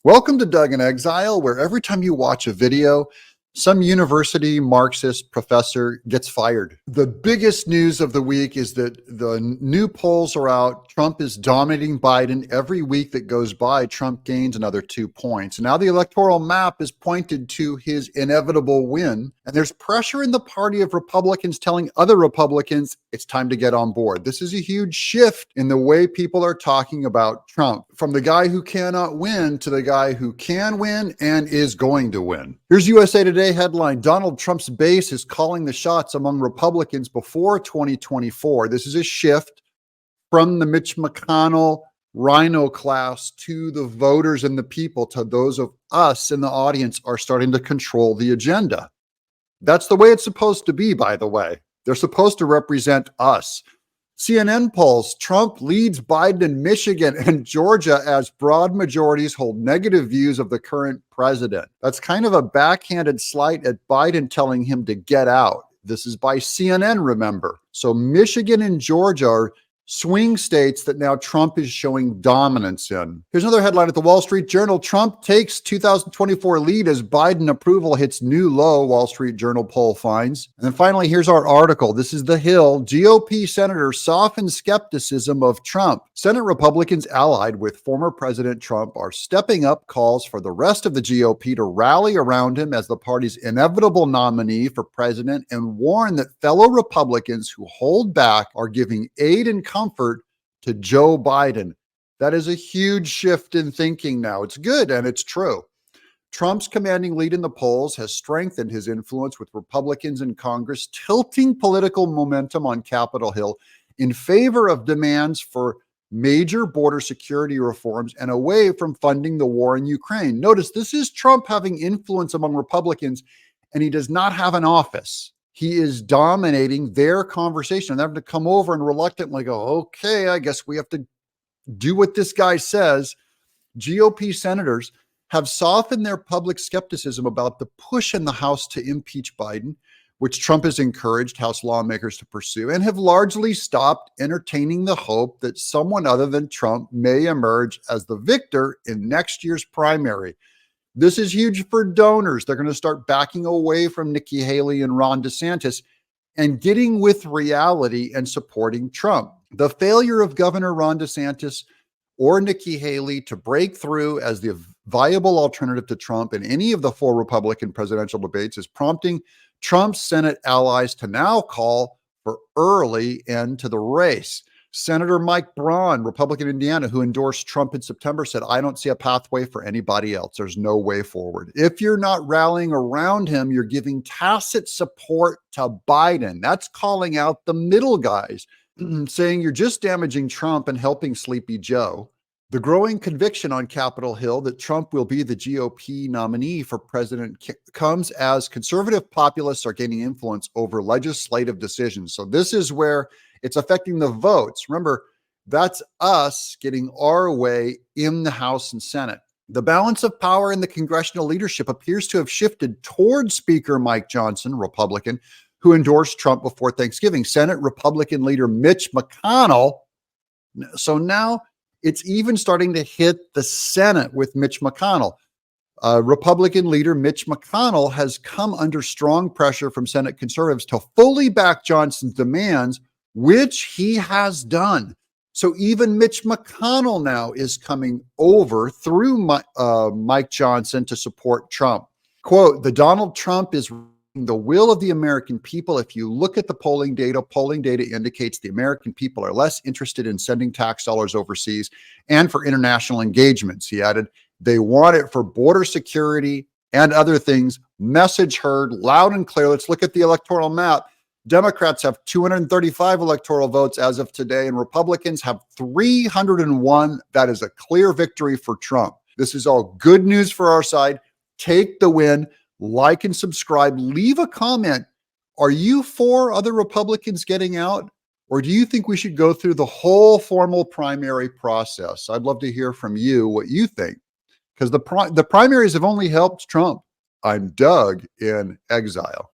Welcome to Doug in Exile, where every time you watch a video, some university Marxist professor gets fired. The biggest news of the week is that the new polls are out. Trump is dominating Biden. Every week that goes by, Trump gains another 2 points. Now the electoral map is pointed to his inevitable win, and there's pressure in the party of Republicans telling other Republicans it's time to get on board. This is a huge shift in the way people are talking about Trump, from the guy who cannot win to the guy who can win and is going to win. Here's USA Today headline: Donald Trump's base is calling the shots among Republicans before 2024. This is a shift from the Mitch McConnell rhino class to the voters and the people, to those of us in the audience are starting to control the agenda. That's the way it's supposed to be, by the way. They're supposed to represent us. CNN polls: Trump leads Biden in Michigan and Georgia as broad majorities hold negative views of the current president. That's kind of a backhanded slight at Biden, telling him to get out. This is by CNN, remember. So Michigan and Georgia are swing states that now Trump is showing dominance in. Here's another headline at the Wall Street Journal: Trump takes 2024 lead as Biden approval hits new low, Wall Street Journal poll finds. And then finally, here's our article. This is The Hill. GOP senators soften skepticism of Trump. Senate Republicans allied with former President Trump are stepping up calls for the rest of the GOP to rally around him as the party's inevitable nominee for president, and warn that fellow Republicans who hold back are giving aid and comfort to Joe Biden. That is a huge shift in thinking now. It's good and it's true. Trump's commanding lead in the polls has strengthened his influence with Republicans in Congress, tilting political momentum on Capitol Hill in favor of demands for major border security reforms and away from funding the war in Ukraine. Notice, this is Trump having influence among Republicans, and he does not have an office. He is dominating their conversation, and they have to come over and reluctantly go, okay, I guess we have to do what this guy says. GOP senators have softened their public skepticism about the push in the House to impeach Biden, which Trump has encouraged House lawmakers to pursue, and have largely stopped entertaining the hope that someone other than Trump may emerge as the victor in next year's primary. This is huge for donors. They're going to start backing away from Nikki Haley and Ron DeSantis and getting with reality and supporting Trump. The failure of Governor Ron DeSantis or Nikki Haley to break through as the viable alternative to Trump in any of the 4 Republican presidential debates is prompting Trump's Senate allies to now call for early end to the race. Senator Mike Braun, Republican Indiana, who endorsed Trump in September, said, I don't see a pathway for anybody else. There's no way forward. If you're not rallying around him, you're giving tacit support to Biden. That's calling out the middle guys, saying you're just damaging Trump and helping Sleepy Joe. The growing conviction on Capitol Hill that Trump will be the GOP nominee for president comes as conservative populists are gaining influence over legislative decisions. So this is where it's affecting the votes. Remember, that's us getting our way in the House and Senate. The balance of power in the congressional leadership appears to have shifted towards Speaker Mike Johnson, Republican, who endorsed Trump before Thanksgiving. Senate Republican leader Mitch McConnell. So now it's even starting to hit the Senate with Mitch McConnell. Republican leader Mitch McConnell has come under strong pressure from Senate conservatives to fully back Johnson's demands, which he has done. So even Mitch McConnell now is coming over through Mike Johnson to support Trump. Quote, the Donald Trump is the will of the American people. If you look at the polling data indicates the American people are less interested in sending tax dollars overseas and for international engagements. He added, they want it for border security and other things. Message heard loud and clear. Let's look at the electoral map. Democrats have 235 electoral votes as of today, and Republicans have 301. That is a clear victory for Trump. This is all good news for our side. Take the win. Like and subscribe. Leave a comment. Are you for other Republicans getting out? Or do you think we should go through the whole formal primary process? I'd love to hear from you what you think, because the primaries have only helped Trump. I'm Doug in Exile.